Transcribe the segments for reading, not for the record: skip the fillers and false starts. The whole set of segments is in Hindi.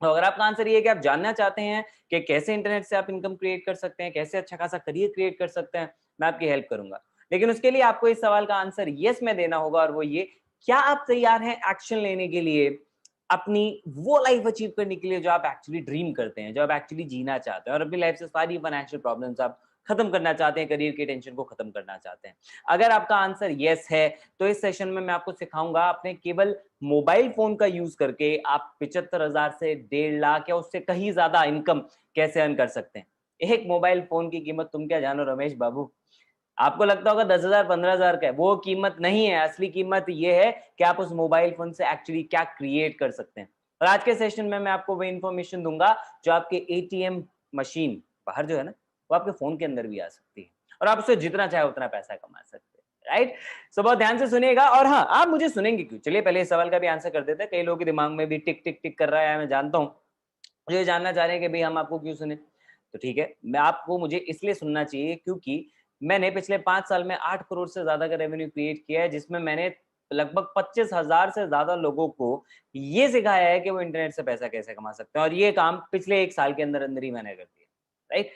तो अगर आपका आंसर ये है कि आप जानना चाहते हैं कि कैसे इंटरनेट से आप इनकम क्रिएट कर सकते हैं, कैसे अच्छा खासा करियर क्रिएट कर सकते हैं, मैं आपकी हेल्प करूंगा। लेकिन उसके लिए आपको इस सवाल का आंसर यस में देना होगा, और वो ये, क्या आप तैयार हैं एक्शन लेने के लिए, अपनी वो लाइफ अचीव करने के लिए जो आप एक्चुअली ड्रीम करते हैं, जो आप एक्चुअली जीना चाहते हैं, और अपनी लाइफ से सारी फाइनेंशियल प्रॉब्लम्स आप खत्म करना चाहते हैं, करियर की टेंशन को खत्म करना चाहते हैं। अगर आपका आंसर यस है, तो इस सेशन में मैं आपको सिखाऊंगा अपने केवल मोबाइल फोन का यूज करके आप 75,000 से 1.5 लाख या उससे कहीं ज्यादा इनकम कैसे अर्न कर सकते हैं। एक मोबाइल फोन की कीमत तुम क्या जानो रमेश बाबू। आपको लगता होगा 10,000 15,000 का है, वो कीमत नहीं है। असली कीमत ये है कि आप उस मोबाइल फोन से एक्चुअली क्या क्रिएट कर सकते हैं। और आज के सेशन में मैं आपको वो इन्फॉर्मेशन दूंगा जो आपके एटीएम मशीन बाहर जो है ना, वो आपके फोन के अंदर भी आ सकती है, और आप उससे जितना चाहे उतना पैसा कमा सकते हैं। राइट, सो बहुत ध्यान से सुनिएगा। और हाँ, आप मुझे सुनेंगे क्यों, चलिए पहले इस सवाल का भी आंसर कर देते हैं। कई लोगों के दिमाग में भी टिक टिक टिक कर रहा है, मैं जानता हूँ, जो ये जानना चाह रहे हैं कि भाई हम आपको क्यों सुने। तो ठीक है, मैं आपको, मुझे इसलिए सुनना चाहिए क्योंकि मैंने पिछले 5 साल में 8 करोड़ से ज्यादा का रेवेन्यू क्रिएट किया है, जिसमें मैंने लगभग 25,000 से ज्यादा लोगों को ये सिखाया है कि वो इंटरनेट से पैसा कैसे कमा सकते हैं, और ये काम पिछले 1 साल के अंदर अंदर ही मैंने कर दिया। राइट,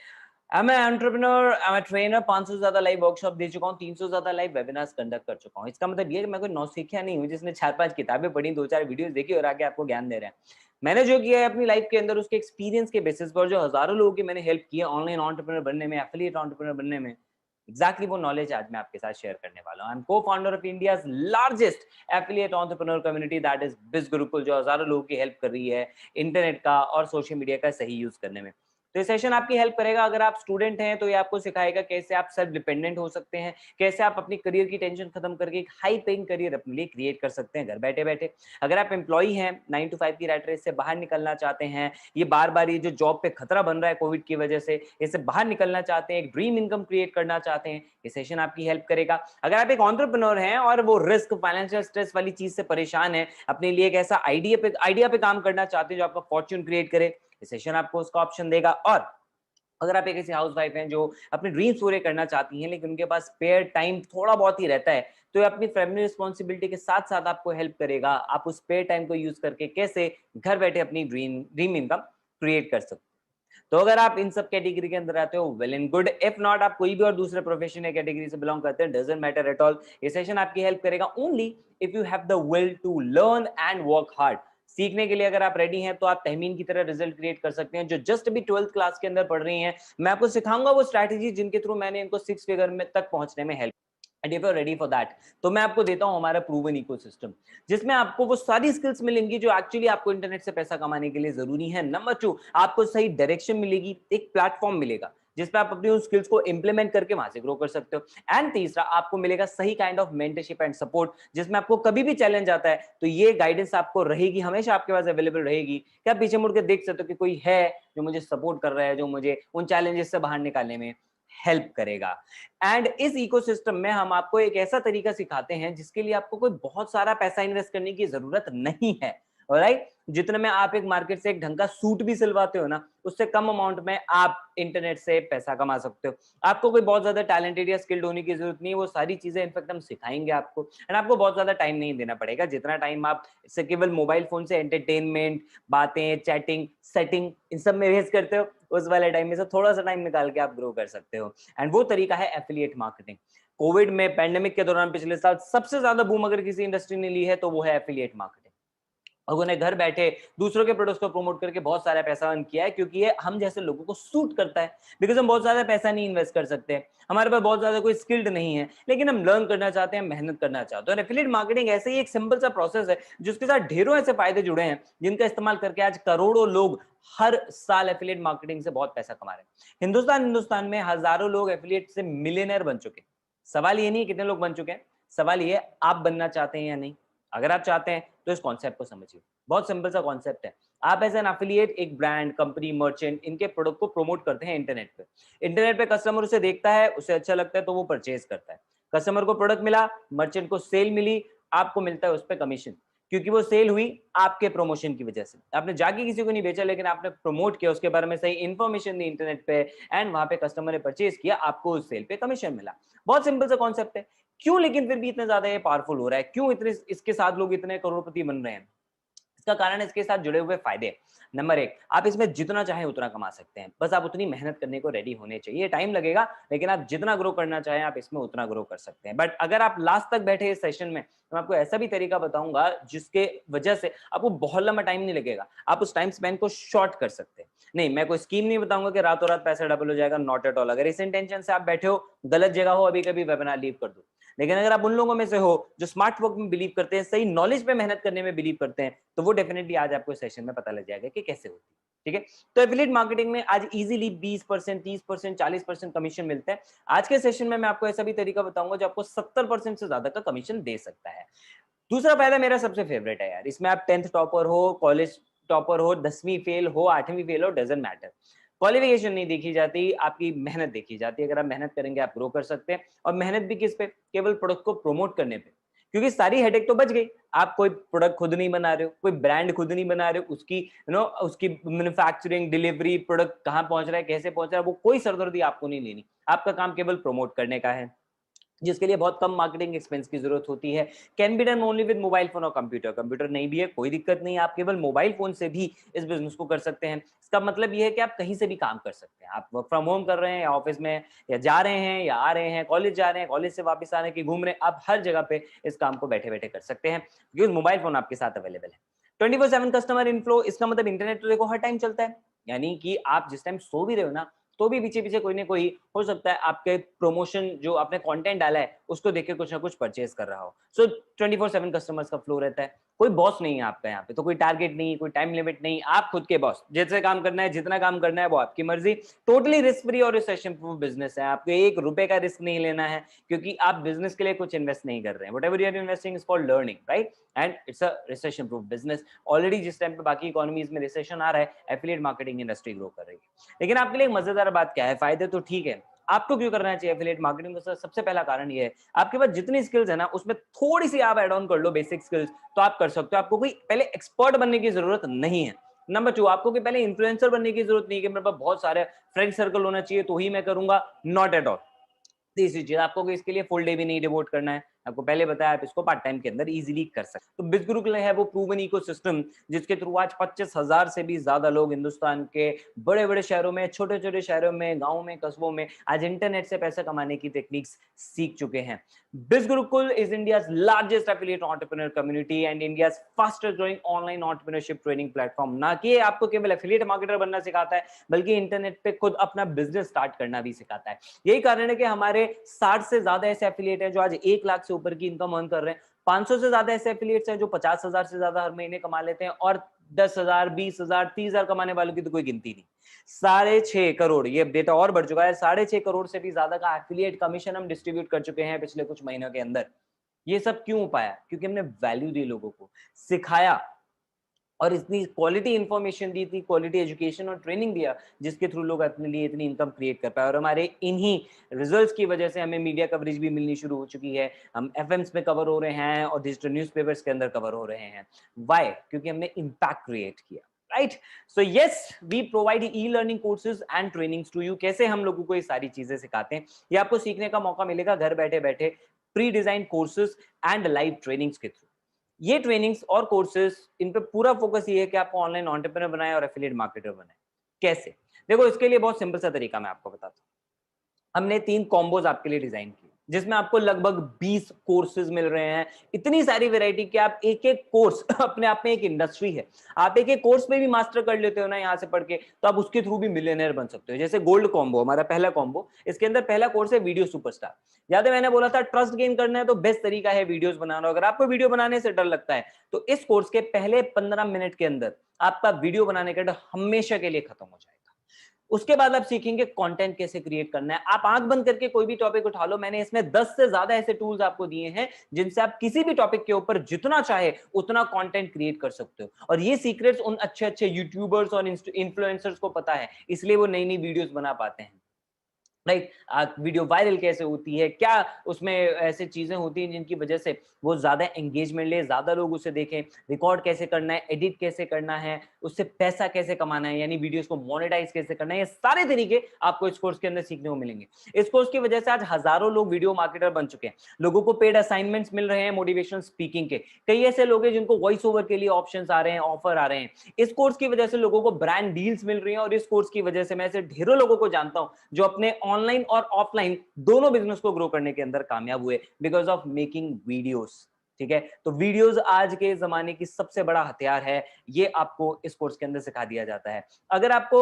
मैं एंटरप्रेन्योर, मैं ट्रेनर, 500 से ज्यादा लाइव वर्कशॉप दे चुका हूँ, 300 से ज्यादा लाइव वेबिनार्स कंडक्ट कर चुका हूँ। इसका मतलब ये कि मैं कोई नौसिखिया नहीं हूँ जिसने 4-5 किताबें पढ़ी, 2-4 वीडियोस देखी और आगे आपको ज्ञान दे रहे हैं। मैंने जो किया है अपनी लाइफ के अंदर, उसके एक्सपीरियंस के बेसिस पर, जो हजारों लोगों की मैंने हेल्प की है ऑनलाइन एंटरप्रेन्योर बनने में, एफिलिएट एंटरप्रेन्योर बनने में, एग्जैक्टली वो नॉलेज आज मैं आपके साथ शेयर करने वाला हूं। आई एम को founder of India's largest affiliate entrepreneur community, that is बिज गुरुकुल, जो हजारों लोगों की हेल्प कर रही है इंटरनेट का और सोशल मीडिया का सही यूज करने में। तो ये सेशन आपकी हेल्प करेगा। अगर आप स्टूडेंट हैं तो ये आपको सिखाएगा कैसे आप सेल्फ डिपेंडेंट हो सकते हैं, कैसे आप अपनी करियर की टेंशन खत्म करके एक हाई पेइंग करियर अपने लिए क्रिएट कर सकते हैं घर बैठे बैठे। अगर आप एम्प्लॉई हैं, 9 to 5 की रैट रेस से बाहर निकलना चाहते हैं, ये बार ये जो जॉब पे खतरा बन रहा है कोविड की वजह से, इससे बाहर निकलना चाहते हैं, एक ड्रीम इनकम क्रिएट करना चाहते हैं, ये सेशन आपकी हेल्प करेगा। अगर आप एक एंटरप्रेन्योर हैं और वो रिस्क, फाइनेंशियल स्ट्रेस वाली चीज से परेशान है, अपने लिए एक ऐसा आइडिया पे काम करना चाहते हैं जो आपका फॉर्च्यून क्रिएट करे, ये सेशन आपको उसका ऑप्शन देगा। और अगर आप एक ऐसी हाउस वाइफ हैं जो अपने ड्रीम्स पूरे करना चाहती हैं लेकिन उनके पास स्पेयर टाइम थोड़ा बहुत ही रहता है, तो ये अपनी फैमिली रिस्पॉन्सिबिलिटी के साथ साथ आपको हेल्प करेगा, आप उस स्पेयर टाइम को यूज करके कैसे घर बैठे अपनी ड्रीम इनकम क्रिएट कर सकते हैं। तो अगर आप इन सब कैटेगरी के अंदर आते हो, well and good. If not, आप कोई भी और दूसरे प्रोफेशन या कैटेगरी से बिलोंग करते हैं, डजंट मैटर एट ऑल, ये सेशन आपकी हेल्प करेगा only if you have the will to learn and work hard. सीखने के लिए अगर आप रेडी हैं तो आप तहमीन की तरह रिजल्ट क्रिएट कर सकते हैं, जो जस्ट अभी 12th क्लास के अंदर पढ़ रही हैं। मैं आपको सिखाऊंगा वो स्ट्रैटेजी जिनके थ्रू मैंने इनको 6 फिगर में तक पहुंचने में help. And if you are ready for that, तो मैं आपको देता हूं हमारा प्रूवन इकोसिस्टम, जिसमें आपको वो सारी स्किल्स मिलेंगी जो एक्चुअली आपको इंटरनेट से पैसा कमाने के लिए जरूरी है। नंबर 2, आपको सही डायरेक्शन मिलेगी, एक प्लेटफॉर्म मिलेगा जिसपे आप अपनी उन स्किल्स को इंप्लीमेंट करके वहां से ग्रो कर सकते हो। एंड तीसरा, आपको मिलेगा सही kind of mentorship and support, जिसमें आपको कभी भी चैलेंज आता है तो ये गाइडेंस आपको रहेगी, हमेशा आपके पास अवेलेबल रहेगी, कि आप पीछे मुड़ के देख सकते हो कि कोई है जो मुझे सपोर्ट कर रहा है, जो मुझे उन चैलेंजेस से बाहर निकालने में हेल्प करेगा। एंड इस इकोसिस्टम में हम आपको एक ऐसा तरीका सिखाते हैं जिसके लिए आपको कोई बहुत सारा पैसा इन्वेस्ट करने की जरूरत नहीं है। ऑलराइट, जितने में आप एक मार्केट से एक ढंग का सूट भी सिलवाते हो ना, उससे कम अमाउंट में आप इंटरनेट से पैसा कमा सकते हो। आपको कोई बहुत ज्यादा टैलेंटेड या स्किल्ड होने की जरूरत नहीं है, वो सारी चीजें इनफैक्ट हम सिखाएंगे आपको। एंड आपको बहुत ज्यादा टाइम नहीं देना पड़ेगा, जितना टाइम आप इससे केवल मोबाइल फोन से एंटरटेनमेंट, बातें, चैटिंग, सेटिंग, इन सब में वेस्ट करते हो, उस वाले टाइम में से थोड़ा सा टाइम निकाल के आप ग्रो कर सकते हो। एंड वो तरीका है एफिलिएट मार्केटिंग। कोविड में, पैंडेमिक के दौरान पिछले साल सबसे ज्यादा बूम अगर किसी इंडस्ट्री ने ली है तो वो है एफिलिएट मार्केटिंग। लोगों ने घर बैठे दूसरों के प्रोडक्ट्स को प्रमोट करके बहुत सारा पैसा अर्न किया है, क्योंकि ये हम जैसे लोगों को सूट करता है। बिकॉज हम बहुत ज्यादा पैसा नहीं इन्वेस्ट कर सकते, हमारे पास बहुत ज्यादा कोई स्किल्ड नहीं है, लेकिन हम लर्न करना चाहते हैं, मेहनत करना चाहते हैं। और एफिलिएट मार्केटिंग ऐसे ही एक सिंपल सा प्रोसेस है जिसके साथ ढेरों ऐसे फायदे जुड़े हैं, जिनका इस्तेमाल करके आज करोड़ों लोग हर साल एफिलिएट मार्केटिंग से बहुत पैसा कमा रहे हैं। हिंदुस्तान में हजारों लोग एफिलिएट से मिलियनर बन चुके हैं। सवाल ये नहीं है कितने लोग बन चुके हैं, सवाल ये है आप बनना चाहते हैं या नहीं। अगर आप चाहते हैं तो इस कॉन्सेप्ट को समझिए, बहुत सिंपल सा कॉन्सेप्ट है। आप एज एन एफिलिएट एक ब्रांड, कंपनी, मर्चेंट, इनके प्रोडक्ट को प्रमोट करते हैं इंटरनेट पे। इंटरनेट पे कस्टमर उसे देखता है, उसे अच्छा लगता है तो वो परचेज करता है। कस्टमर को प्रोडक्ट मिला, मर्चेंट को सेल मिली, आपको मिलता है उस पर कमीशन, क्योंकि वो सेल हुई आपके प्रमोशन की वजह से। आपने जाके किसी को नहीं बेचा, लेकिन आपने प्रमोट किया, उसके बारे में सही इंफॉर्मेशन दी इंटरनेट पे, एंड वहां पे कस्टमर ने परचेज किया, आपको उस सेल पे कमीशन मिला। बहुत सिंपल सा कॉन्सेप्ट है। क्यों लेकिन फिर भी इतना ज्यादा ये पावरफुल हो रहा है, क्यों इतने इसके साथ लोग इतने करोड़पति बन रहे हैं? इसका कारण इसके साथ जुड़े हुए फायदे। नंबर 1, आप इसमें जितना चाहें उतना कमा सकते हैं, बस आप उतनी मेहनत करने को रेडी होने चाहिए। टाइम लगेगा, लेकिन आप जितना ग्रो करना चाहें आप इसमें उतना ग्रो कर सकते हैं। बट अगर आप लास्ट तक बैठे इस सेशन में, तो मैं आपको ऐसा भी तरीका बताऊंगा जिसके वजह से आपको बहुत लंबा टाइम नहीं लगेगा, आप उस टाइम स्पेन को शॉर्ट कर सकते हैं। नहीं, मैं कोई स्कीम नहीं बताऊंगा कि रातों रात पैसा डबल हो जाएगा, नॉट एट ऑल। अगर इस इंटेंशन से आप बैठे हो, गलत जगह हो, अभी कभी वेबिनार लीव कर दो। लेकिन अगर आप उन लोगों में से हो जो स्मार्ट वर्क में बिलीव करते हैं, सही नॉलेज पे मेहनत करने में बिलीव करते हैं, तो वो डेफिनेटली आज आपको सेशन में पता लग जाएगा कि कैसे होती है। ठीक है, तो एफिलिएट मार्केटिंग में आज इजीली 20%, 30%, 40% कमीशन मिलते हैं। आज के सेशन में मैं आपको ऐसा भी तरीका बताऊंगा जो आपको 70% से ज्यादा का कमीशन दे सकता है। दूसरा फायदा मेरा सबसे फेवरेट है यार, इसमें आप 10th टॉपर हो, कॉलेज टॉपर हो, 10वीं फेल हो, 8वीं फेल हो, डजंट मैटर। क्वालिफिकेशन नहीं देखी जाती, आपकी मेहनत देखी जाती है। अगर आप मेहनत करेंगे आप ग्रो कर सकते हैं, और मेहनत भी किस पे? केवल प्रोडक्ट को प्रमोट करने पे, क्योंकि सारी हेडेक तो बच गई। आप कोई प्रोडक्ट खुद नहीं बना रहे हो, कोई ब्रांड खुद नहीं बना रहे हो, उसकी उसकी मैन्युफैक्चरिंग, डिलीवरी, प्रोडक्ट कहां पहुंच रहा है, कैसे पहुंच रहा है, वो कोई सरदर्दी आपको नहीं लेनी। आपका काम केवल प्रमोट करने का है, जिसके लिए बहुत कम मार्केटिंग एक्सपेंस की जरूरत होती है। Can be done only with mobile phone और कंप्यूटर। कंप्यूटर नहीं भी है कोई दिक्कत नहीं, आप केवल मोबाइल फोन से भी इस बिजनेस को कर सकते हैं। इसका मतलब ये है कि आप कहीं से भी काम कर सकते हैं। आप वर्क फ्रॉम होम कर रहे हैं, या ऑफिस में, या जा रहे हैं, या आ रहे हैं, कॉलेज जा रहे हैं, कॉलेज से वापस आ रहे हैं, कि घूम रहे हैं, आप हर जगह पे इस काम को बैठे बैठे कर सकते हैं, क्योंकि मोबाइल फोन आपके साथ अवेलेबल है। 24/7 कस्टमर इनफ्लो, इसका मतलब इंटरनेट तो देखो हर टाइम चलता है, यानी कि आप जिस टाइम सो भी रहे हो ना, तो भी पीछे पीछे कोई ना कोई हो सकता है आपके प्रमोशन जो आपने कंटेंट डाला है उसको देख के कुछ ना कुछ परचेज कर रहा हो। सो 24/7 कस्टमर्स का फ्लो रहता है। कोई बॉस नहीं है आपका यहाँ पे, तो कोई टारगेट नहीं, कोई टाइम लिमिट नहीं, आप खुद के बॉस। जैसे काम करना है, जितना काम करना है वो आपकी मर्जी। टोटली रिस्क फ्री और रिसेशन प्रूफ बिजनेस है। आपको 1 रुपए का रिस्क नहीं लेना है, क्योंकि आप बिजनेस के लिए कुछ इन्वेस्ट नहीं कर रहे हैं। Whatever you are investing is called learning, right? And it's a recession proof business. Already जिस टाइम पे बाकी इकोनॉमीज में रिसेशन आ रहा है, एफिलिएट मार्केटिंग इंडस्ट्री ग्रो कर रही है। लेकिन आपके लिए एक मजेदार बात क्या है, फायदे तो ठीक है, आपको क्यों करना चाहिए एफिलिएट मार्केटिंग? का सबसे पहला कारण ये है, आपके पास जितनी स्किल्स है ना, उसमें थोड़ी सी आप ऐड ऑन कर लो बेसिक स्किल्स, तो आप कर सकते हो। आपको कोई पहले एक्सपर्ट बनने की जरूरत नहीं है। नंबर 2, आपको कोई पहले इन्फ्लुएंसर बनने की जरूरत नहीं है कि मेरे पास बहुत सारे फ्रेंड सर्कल होना चाहिए तो ही मैं करूंगा। Not at all. तीसरी चीज, आपको इसके लिए फुल डे भी नहीं डिवोट करना है। आपको पहले बताया, आप इसको पार्ट टाइम के अंदर इजीली कर सकते हैं। तो बिजगुरुकुल है वो प्रूवन इकोसिस्टम, जिसके थ्रू आज 25,000 से भी ज्यादा लोग हिंदुस्तान के बड़े बड़े शहरों में, छोटे छोटे शहरों में, गाँव में, कस्बों में आज इंटरनेट से पैसा कमाने की टेक्निक्स सीख चुके हैं। BizGurukul is India's largest affiliate entrepreneur community and India's fastest growing online entrepreneurship training platform. ना कि आपको केवल एफिलिएट मार्केटर बनना सिखाता है, बल्कि इंटरनेट पे खुद अपना बिजनेस स्टार्ट करना भी सिखाता है। यही कारण है कि हमारे 60 से ज्यादा ऐसे एफिलिएट हैं जो आज 1 लाख से ऊपर की इनकम अर्न कर रहे हैं। 500 से ज्यादा ऐसे एफिलिएट्स हैं जो 50,000 से ज्यादा हर महीने कमा लेते हैं, और 10,000, 20,000, 30,000 कमाने वालों की तो कोई गिनती नहीं। 6.5 करोड़, ये डेटा और बढ़ चुका है, 6.5 करोड़ से भी ज्यादा का एफिलिएट कमीशन हम डिस्ट्रीब्यूट कर चुके हैं पिछले कुछ महीनों के अंदर। ये सब क्यों हो पाया? क्योंकि हमने वैल्यू दी, लोगों को सिखाया, और इतनी क्वालिटी इंफॉर्मेशन दी, इतनी क्वालिटी एजुकेशन और ट्रेनिंग दिया, जिसके थ्रू लोग अपने लिए इतनी इनकम क्रिएट कर पाए। और हमारे इन्हीं रिजल्ट्स की वजह से हमें मीडिया कवरेज भी मिलनी शुरू हो चुकी है। हम एफएम्स में कवर हो रहे हैं और डिजिटल न्यूज़पेपर्स के अंदर कवर हो रहे हैं। व्हाई? क्योंकि हमने इम्पैक्ट क्रिएट किया। Right? So yes, we provide e learning courses and trainings to you. कैसे हम लोगों को ये सारी चीजें सिखाते हैं, ये आपको सीखने का मौका मिलेगा घर बैठे बैठे, pre design courses and live trainings के थ्रू। ये ट्रेनिंग्स और कोर्सेज, इन पे पूरा फोकस ये है कि आपको ऑनलाइन एंटरप्रेन्योर बनाए और एफिलिएट मार्केटर बनाए। कैसे? देखो, इसके लिए बहुत सिंपल सा तरीका मैं आपको बताता हूँ। हमने 3 कॉम्बोज आपके लिए डिजाइन किए, जिसमें आपको लगभग 20 कोर्सेज मिल रहे हैं। इतनी सारी वैरायटी कि आप एक एक कोर्स अपने आप में एक इंडस्ट्री है। आप एक एक कोर्स में भी मास्टर कर लेते हो ना यहाँ से पढ़ के, तो आप उसके थ्रू भी मिलियनर बन सकते हो। जैसे गोल्ड कॉम्बो, हमारा पहला कॉम्बो, इसके अंदर पहला कोर्स है वीडियो सुपरस्टार। याद है मैंने बोला था ट्रस्ट गेन करना है तो बेस्ट तरीका है वीडियोस बनाना। अगर आपको वीडियो बनाने से डर लगता है, तो इस कोर्स के पहले 15 मिनट के अंदर आपका वीडियो बनाने का डर हमेशा के लिए खत्म हो जाएगा। उसके बाद आप सीखेंगे कंटेंट कैसे क्रिएट करना है। आप आंख बंद करके कोई भी टॉपिक उठा लो, मैंने इसमें 10 से ज्यादा ऐसे टूल्स आपको दिए हैं जिनसे आप किसी भी टॉपिक के ऊपर जितना चाहे उतना कंटेंट क्रिएट कर सकते हो। और ये सीक्रेट्स उन अच्छे अच्छे यूट्यूबर्स और इन्फ्लुएंसर्स को पता है, इसलिए वो नई नई वीडियोस बना पाते हैं। राइट, वीडियो वायरल कैसे होती है, क्या उसमें ऐसे चीजें होती हैं जिनकी वजह से वो ज्यादा एंगेजमेंट ले, ज्यादा लोग उसे देखें, रिकॉर्ड कैसे करना है, एडिट कैसे करना है, उससे पैसा कैसे कमाना है, यानी वीडियोस को मोनेटाइज कैसे करना है, ये सारे तरीके आपको इस कोर्स के अंदर सीखने को मिलेंगे। इस कोर्स की वजह से आज हजारों लोग वीडियो मार्केटर बन चुके हैं, लोगों को पेड असाइनमेंट्स मिल रहे हैं मोटिवेशनल स्पीकिंग के, कई ऐसे लोग हैं जिनको वॉइस ओवर के लिए ऑप्शंस आ रहे हैं, ऑफर आ रहे हैं। इस कोर्स की वजह से लोगों को ब्रांड डील्स मिल रही हैं, और इस कोर्स की वजह से मैं ऐसे ढेरों लोगों को जानता हूं जो अपने ऑनलाइन और ऑफलाइन दोनों बिजनेस को ग्रो करने के अंदर कामयाब हुए बिकॉज ऑफ मेकिंग वीडियोस। ठीक है, तो वीडियोस आज के जमाने की सबसे बड़ा हथियार है, ये आपको इस कोर्स के अंदर सिखा दिया जाता है। अगर आपको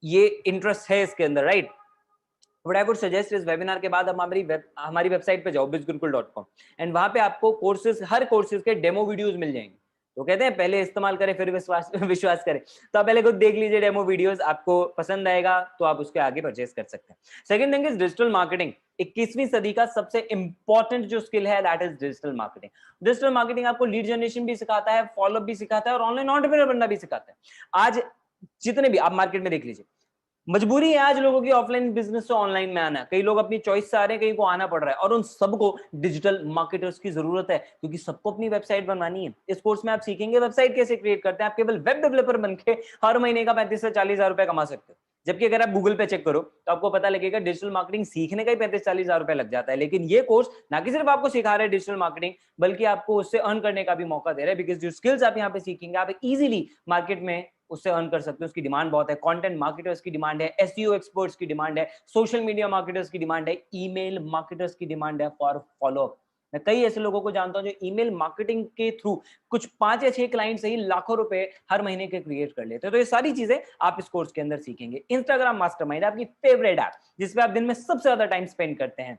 ये इंटरेस्ट है इसके अंदर, right, what I would suggest इस वेबिनार के बाद हमारी वेबसाइट पे जाओ bizgurukul.com, एंड वहां पे आपको कोर्सेज, हर कोर्सेज के डेमो वीडियोस मिल जाएंगे। तो कहते हैं पहले इस्तेमाल करें फिर विश्वास विश्वास करें, तो आप पहले खुद देख लीजिए डेमो वीडियोस, आपको पसंद आएगा तो आप उसके आगे परचेस कर सकते हैं। Second thing is digital marketing. 21वीं सदी का सबसे इंपॉर्टेंट जो स्किल है that is digital marketing. Digital marketing आपको लीड जनरेशन भी सिखाता है, फॉलोअप भी सिखाता है, और ऑनलाइन एंटरप्रेन्योर बनना भी सिखाता है। आज जितने भी आप मार्केट में देख लीजिए, मजबूरी है आज लोगों की ऑफलाइन बिजनेस से ऑनलाइन में आना, कई लोग अपनी चॉइस से आ रहे हैं, कई को आना पड़ रहा है, और उन सबको डिजिटल मार्केटर्स की जरूरत है, क्योंकि सबको अपनी वेबसाइट बनवानी है। इस कोर्स में आप सीखेंगे वेबसाइट कैसे क्रिएट करते हैं, आप केवल वेब डेवलपर बन के हर महीने का 35 से 40 हजार रुपए कमा सकते हो। जबकि अगर आप गूगल पे चेक करो तो आपको पता लगेगा डिजिटल मार्केटिंग सीखने का ही 35-40 हजार रुपए लग जाता है। लेकिन ये कोर्स ना कि सिर्फ आपको सिखा रहा है डिजिटल मार्केटिंग, बल्कि आपको उससे अर्न करने का भी मौका दे रहा है, बिकॉज जो स्किल्स आप यहाँ पे सीखेंगे आप इजीली मार्केट में उससे अर्न कर सकते हो। उसकी डिमांड बहुत है, कंटेंट मार्केटर्स की डिमांड है, एसईओ एक्सपर्ट्स की डिमांड है, सोशल मीडिया मार्केटर्स की डिमांड है, ईमेल मार्केटर्स की डिमांड है फॉर फॉलोअप। मैं कई ऐसे लोगों को जानता हूं जो ईमेल मार्केटिंग के थ्रू कुछ 5 या 6 क्लाइंट से ही लाखों रुपए हर महीने के क्रिएट कर लेते हैं। तो ये सारी चीजें आप इस कोर्स के अंदर सीखेंगे। इंस्टाग्राम मास्टरमाइंड, आपकी फेवरेट ऐप जिसपे आप दिन में सबसे ज्यादा टाइम स्पेंड करते हैं,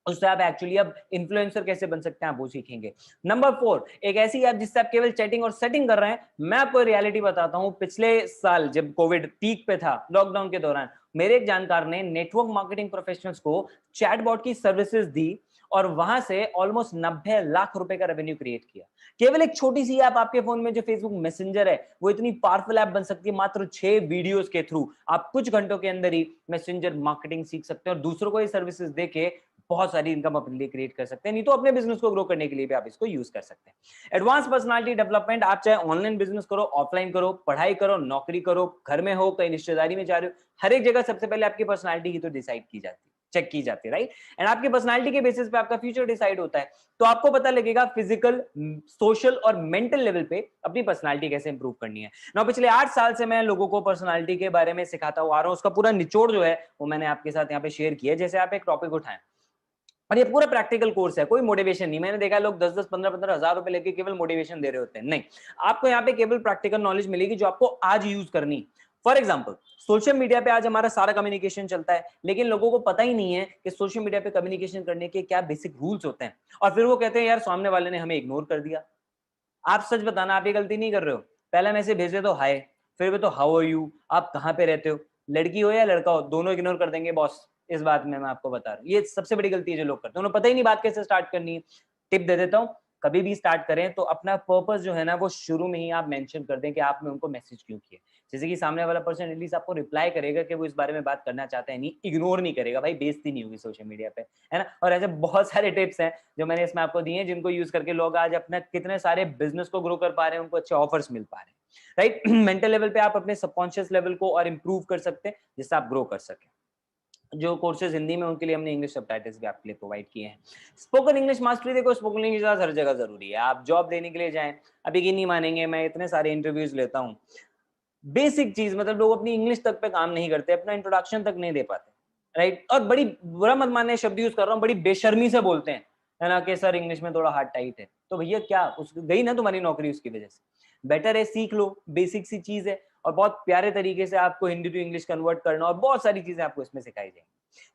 उससे आप एक्चुअली अब इन्फ्लुएंसर कैसे बन सकते हैं आप वो सीखेंगे। नंबर 4, एक ऐसी ऐप जिससे आप केवल चैटिंग और सेटिंग कर रहे हैं। मैं आपको रियलिटी बताता हूं, पिछले साल जब कोविड पीक पे था, लॉकडाउन के दौरान, मेरे एक जानकार ने नेटवर्क मार्केटिंग प्रोफेशनल्स को चैटबॉट की सर्विसेज दी, और वहां से ऑलमोस्ट 90 लाख रुपए का रेवेन्यू क्रिएट किया। केवल एक छोटी सी ऐप आपके फोन में जो फेसबुक मैसेंजर है, वो इतनी पावरफुल ऐप बन सकती है। मात्र 6 वीडियोस के थ्रू आप कुछ घंटों के अंदर ही मैसेंजर मार्केटिंग सीख सकते हैं, और दूसरों को ये सर्विसेज देके बहुत सारी इनकम अपने लिए क्रिएट कर सकते हैं। नहीं तो अपने बिजनेस को ग्रो करने के लिए भी आप इसको यूज कर सकते हैं। एडवांस पर्सनालिटी डेवलपमेंट, आप चाहे ऑनलाइन बिजनेस करो, ऑफलाइन करो, पढ़ाई करो, नौकरी करो, घर में हो, कहीं रिश्तेदारी में जा रहे हो, हर एक जगह सबसे पहले आपकी पर्सनालिटी की तो डिसाइड की जाती है, चेक की जाती है, राइट। एंड आपकी पर्सनालिटी के बेसिस पे आपका फ्यूचर डिसाइड होता है। तो आपको पता लगेगा फिजिकल, सोशल और मेंटल लेवल पे अपनी पर्सनालिटी कैसे इंप्रूव करनी है। ना पिछले 8 साल से मैं लोगों को पर्सनालिटी के बारे में सिखाता हुआ आ रहा हूं, उसका पूरा निचोड़ जो है वो मैंने आपके साथ यहाँ पे शेयर किया। जैसे आप एक टॉपिक उठाएं, और ये पूरा प्रैक्टिकल कोर्स है, कोई मोटिवेशन नहीं। मैंने देखा लोग 10-10, 15-15 हजार रुपए लेके केवल मोटिवेशन दे रहे होते हैं, नहीं। आपको यहाँ पे केवल प्रैक्टिकल नॉलेज मिलेगी जो आपको आज यूज करनी। फॉर एग्जाम्पल, सोशल मीडिया पे आज हमारा सारा कम्युनिकेशन चलता है, लेकिन लोगों को पता ही नहीं है कि सोशल मीडिया पे कम्युनिकेशन करने के क्या बेसिक रूल्स होते हैं, और फिर वो कहते हैं यार सामने वाले ने हमें इग्नोर कर दिया। आप सच बताना, आप ये गलती नहीं कर रहे हो? पहला मैसेज भेजे तो हाय, फिर भी तो हाउ आर यू, आप कहाँ पे रहते हो, लड़की हो या लड़का हो, दोनों इग्नोर कर देंगे बॉस। इस बात में मैं आपको बता रहा हूँ, ये सबसे बड़ी गलती है जो लोग करते हैं, उन्हें पता ही नहीं बात कैसे स्टार्ट करनी है। टिप दे देता हूँ, कभी भी स्टार्ट करें तो अपना पर्पस जो है ना वो शुरू में ही आप मेंशन कर दें कि आपने उनको मैसेज क्यों किया। जैसे कि सामने वाला पर्सन एटलीस्ट आपको रिप्लाई करेगा कि वो इस बारे में बात करना चाहता है, नहीं इग्नोर नहीं करेगा। भाई बेइज्जती नहीं होगी सोशल मीडिया पे, है ना। और ऐसे बहुत सारे टिप्स हैं जो मैंने इसमें आपको दिए हैं, जिनको यूज करके लोग आज अपना कितने सारे बिजनेस को ग्रो कर पा रहे हैं, उनको अच्छे ऑफर्स मिल पा रहे हैं, राइट। मेंटल लेवल पे आप अपने सबकॉन्शियस लेवल को और इंप्रूव कर सकते हैं, जिससे आप ग्रो कर सकें। जो कोर्सेज हिंदी में, उनके लिए हमने इंग्लिश सबटाइटल्स भी आपके लिए प्रोवाइड किए हैं। स्पोकन इंग्लिश मास्टरी, देखो स्पोकन इंग्लिश हर जगह जरूरी है। आप जॉब लेने के लिए जाएं, आप यकीन नहीं मानेंगे, मैं इतने सारे इंटरव्यूज लेता हूँ, बेसिक चीज मतलब लोग अपनी इंग्लिश तक पे काम नहीं करते, अपना इंट्रोडक्शन तक नहीं दे पाते, राइट। और बड़ी, बुरा मत मानने शब्द यूज कर रहा हूँ, बड़ी बेशर्मी से बोलते हैं, है ना, कि सर इंग्लिश में थोड़ा हार्ड टाइट है। तो भैया क्या उस गई ना तुम्हारी नौकरी उसकी वजह से? बेटर है सीख लो, बेसिक सी चीज है, और बहुत प्यारे तरीके से आपको हिंदी टू इंग्लिश कन्वर्ट करना, और बहुत सारी चीजें आपको इसमें सिखाई जाएंगी।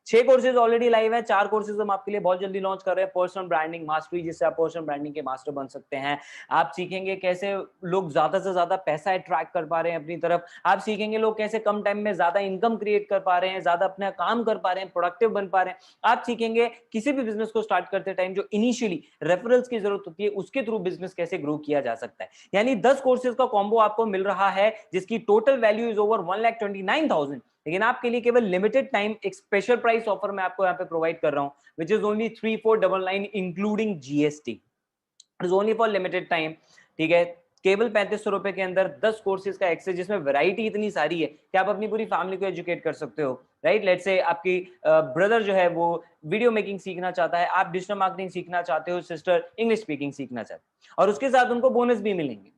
6 कोर्सेज ऑलरेडी लाइव है, 4 कोर्सेज हम आपके लिए बहुत जल्दी लॉन्च कर रहे हैं। पर्सनल ब्रांडिंग मास्टरी, जिससे आप पर्सनल ब्रांडिंग के मास्टर बन सकते हैं। आप सीखेंगे कैसे लोग ज्यादा से ज्यादा पैसा अट्रैक्ट कर पा रहे हैं अपनी तरफ। आप सीखेंगे लोग कैसे कम टाइम में ज्यादा इनकम क्रिएट कर पा रहे हैं, ज्यादा अपना काम कर पा रहे हैं, प्रोडक्टिव बन पा रहे हैं। आप सीखेंगे किसी भी बिजनेस को स्टार्ट करते टाइम जो इनिशियली रेफरल्स की जरूरत होती है, उसके थ्रू बिजनेस कैसे ग्रो किया जा सकता है। यानी 10 कोर्सेज का कॉम्बो आपको मिल रहा है, जिसकी टोटल वैल्यू इज ओवर 1,29,000, लेकिन आपके लिए केवल लिमिटेड टाइम एक स्पेशल प्राइस ऑफर मैं आपको यहाँ पे प्रोवाइड कर रहा हूँ, which is only 3499 including GST. It is only for limited time, ठीक है। केवल 3500 रुपए के अंदर 10 कोर्सेज का एक्सेस, जिसमें वैरायटी इतनी सारी है कि आप अपनी पूरी फैमिली को एजुकेट कर सकते हो, राइट। लेट्स से आपकी ब्रदर जो है वो वीडियो मेकिंग सीखना चाहता है, आप डिजिटल मार्केटिंग सीखना चाहते हो, सिस्टर इंग्लिश स्पीकिंग सीखना चाहते हो, और उसके साथ उनको बोनस भी मिलेंगे।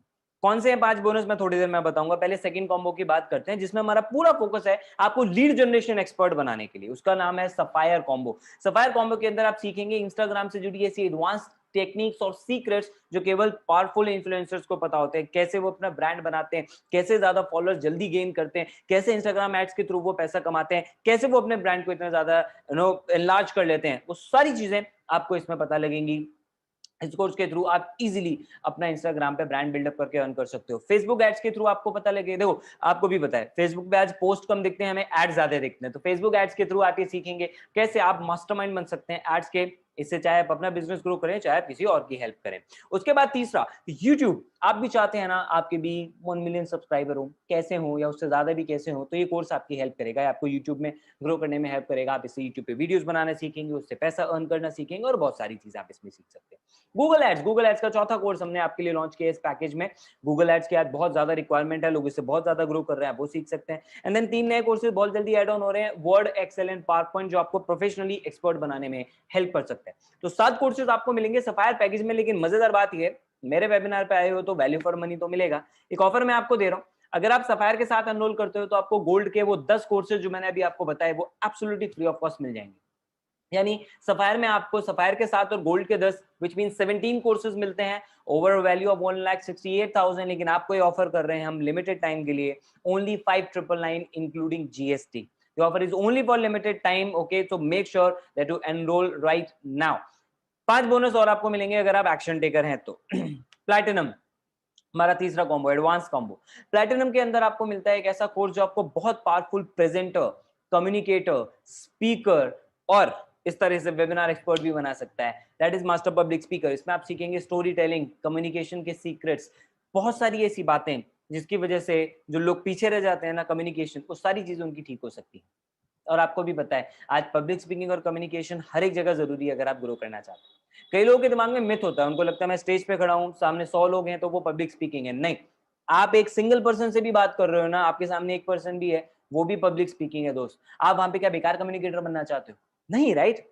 कौन से हैं 5 बोनस, मैं थोड़ी देर में बताऊंगा। पहले सेकंड कॉम्बो की बात करते हैं, जिसमें हमारा पूरा फोकस है आपको लीड जनरेशन एक्सपर्ट बनाने के लिए। उसका नाम है सफायर कॉम्बो। सफायर कॉम्बो के अंदर आप सीखेंगे इंस्टाग्राम से जुड़ी ऐसी एडवांस टेक्निक्स और सीक्रेट्स जो केवल पावरफुल इन्फ्लुएंसर्स को पता होते हैं, कैसे वो अपना ब्रांड बनाते हैं, कैसे ज्यादा फॉलोअर्स जल्दी गेन करते हैं, कैसे इंस्टाग्राम एड्स के थ्रू वो पैसा कमाते हैं, कैसे वो अपने ब्रांड को इतना ज्यादा एनलार्ज कर लेते हैं। वो सारी चीजें आपको इसमें पता लगेंगी। इस कोर्स के थ्रू आप इजीली अपना इंस्टाग्राम पे ब्रांड बिल्डअप करके अर्न कर सकते हो। फेसबुक एड्स के थ्रू आपको पता लगे, देखो आपको भी पता है फेसबुक पे आज पोस्ट कम दिखते हैं, हमें एड्स ज्यादा दिखते हैं, तो फेसबुक एड्स के थ्रू आप ये सीखेंगे कैसे आप मास्टरमाइंड बन सकते हैं एड्स के। इससे चाहे आप अपना बिजनेस ग्रो करें, चाहे आप किसी और की हेल्प करें। उसके बाद तीसरा, यूट्यूब। आप भी चाहते हैं ना आपके भी 1 मिलियन सब्सक्राइबर हो, कैसे हो या उससे ज्यादा भी कैसे हो, तो ये कोर्स आपकी हेल्प करेगा, आपको यूट्यूब में ग्रो करने में हेल्प करेगा। आप इससे यूट्यूब पे वीडियोस बनाना सीखेंगे, उससे पैसा अर्न करना सीखेंगे और बहुत सारी चीजें आप इसमें सीख सकते हैं। गूगल एड्स का चौथा कोर्स हमने आपके लिए लॉन्च किया इस पैकेज में। गूगल एड्स की आज बहुत ज्यादा रिक्वायरमेंट है, लोग इससे बहुत ज्यादा ग्रो कर रहे हैं, आप वो सीख सकते हैं। एंड देन 3 नए कोर्सेज बहुत जल्दी ऐड ऑन हो रहे हैं, Word, Excel and PowerPoint, जो आपको प्रोफेशनली एक्सपर्ट बनाने में हेल्प कर सकते हैं। तो 7 कोर्सेज आपको मिलेंगे सफायर पैकेज में। लेकिन मजेदार बात यह है, मेरे वेबिनार पे आए हो तो वैल्यू फॉर मनी तो मिलेगा। एक ऑफर मैं आपको दे रहा हूं, अगर आप सफायर के साथ एनरोल करते हो तो आपको गोल्ड के वो 10 कोर्सेज जो मैंने अभी आपको बताए वो एब्सोल्युटली फ्री ऑफ कॉस्ट मिल जाएंगे। यानी सफायर में आपको सफायर के साथ और गोल्ड के 10 विच मीन 17 कोर्सेज मिलते हैं ओवर वैल्यू ऑफ 1,68,000। लेकिन आपको ये ऑफर कर रहे हैं हम लिमिटेड टाइम के लिए, only 5,999 including GST. The offer is only for limited time, okay? So make sure that you enroll right now. 5 bonus और आपको मिलेंगे अगर आप एक्शन टेकर हैं तो। प्लैटिनम हमारा तीसरा कॉम्बो, एडवांस कॉम्बो। प्लैटिनम के अंदर आपको मिलता है एक ऐसा कोर्स जो आपको बहुत पावरफुल प्रेजेंटर, कम्युनिकेटर, स्पीकर और इस तरह से वेबिनार एक्सपर्ट भी बना सकता है। That is master public speaker. इसमें आप सीखेंगे स्टोरी टेलिंग, कम्युनिकेशन के सीक्रेट्स, बहुत सारी ऐसी बातें जिसकी वजह से जो लोग पीछे रह जाते हैं ना कम्युनिकेशन, वो सारी चीजें उनकी ठीक हो सकती है। और आपको भी पता है आज पब्लिक स्पीकिंग और कम्युनिकेशन हर एक जगह जरूरी है अगर आप ग्रो करना चाहते हैं। कई लोगों के दिमाग में मिथ होता है, उनको लगता है मैं स्टेज पे खड़ा हूं, सामने 100 लोग हैं तो वो पब्लिक स्पीकिंग है। नहीं, आप एक सिंगल पर्सन से भी बात कर रहे हो ना, आपके सामने एक पर्सन भी है, वो भी पब्लिक स्पीकिंग है दोस्त। आप वहां पे क्या बेकार कम्युनिकेटर बनना चाहते हो? नहीं, राइट।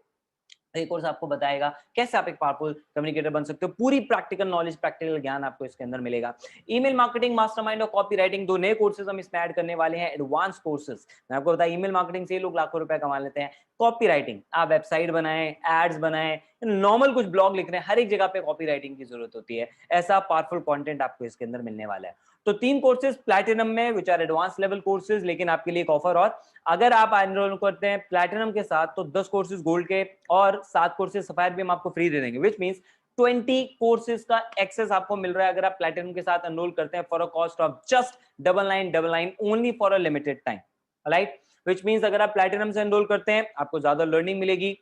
एक कोर्स आपको बताएगा कैसे आप एक पावरफुल कम्युनिकेटर बन सकते हो। पूरी प्रैक्टिकल नॉलेज, प्रैक्टिकल ज्ञान आपको इसके अंदर मिलेगा। ईमेल मार्केटिंग मास्टरमाइंड और कॉपी राइटिंग, 2 नए कोर्सेज हम इसमें ऐड करने वाले हैं, एडवांस कोर्सेज। मैं आपको बताया ईमेल मार्केटिंग से लोग लाखों रुपए कमा लेते हैं। कॉपी राइटिंग, आप वेबसाइट बनाएं, एड्स बनाएं, नॉर्मल कुछ ब्लॉग लिख रहे हैं, हर एक जगह पे कॉपी राइटिंग की जरूरत होती है। ऐसा पावरफुल कंटेंट आपको इसके अंदर मिलने वाला है। तो 3 कोर्सेज प्लैटिनम में which are advance level courses. लेकिन आपके लिए एक ऑफर और, अगर आप एनरोल करते हैं प्लैटिनम के साथ तो 10 कोर्सेज गोल्ड के और 7 कोर्सेज सफायर भी हम आपको फ्री दे देंगे, विच मींस 20 कोर्सेज का एक्सेस आपको मिल रहा है अगर आप प्लैटिनम के साथ एनरोल करते हैं for a cost of just 9999 only for a limited time, right. Which means अगर आप प्लैटिनम से एनरोल करते हैं आपको ज्यादा लर्निंग मिलेगी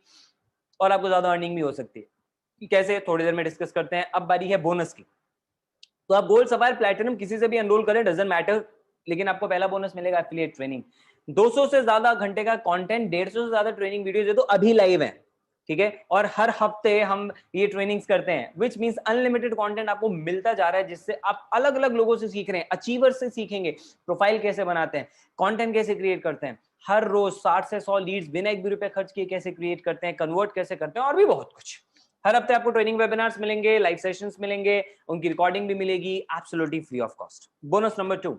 और आपको ज्यादा अर्निंग भी हो सकती है। कैसे, थोड़ी देर में डिस्कस करते हैं। अब बारी है बोनस की। तो आप गोल्ड, सफायर, प्लैटिनम किसी से भी एनरोल करें, डजंट मैटर, लेकिन आपको पहला बोनस मिलेगा एफिलिएट ट्रेनिंग। 200 से ज्यादा घंटे का कंटेंट, 150 से ज्यादा ट्रेनिंग वीडियोस, ये तो अभी लाइव है, ठीक है। और हर हफ्ते हम ये ट्रेनिंग्स करते हैं, विच मींस अनलिमिटेड कंटेंट आपको मिलता जा रहा है, जिससे आप अलग अलग लोगों से सीख रहे हैं, अचीवर्स से सीखेंगे प्रोफाइल कैसे बनाते हैं, कंटेंट कैसे क्रिएट करते हैं, हर रोज 60 से 100 लीड्स बिना एक भी रुपए खर्च किए कैसे क्रिएट करते हैं, कन्वर्ट कैसे करते हैं, और भी बहुत कुछ। हर हफ्ते आपको ट्रेनिंग वेबिनार्स मिलेंगे, लाइव सेशंस मिलेंगे, उनकी रिकॉर्डिंग भी मिलेगी absolutely free of cost. Bonus number 2,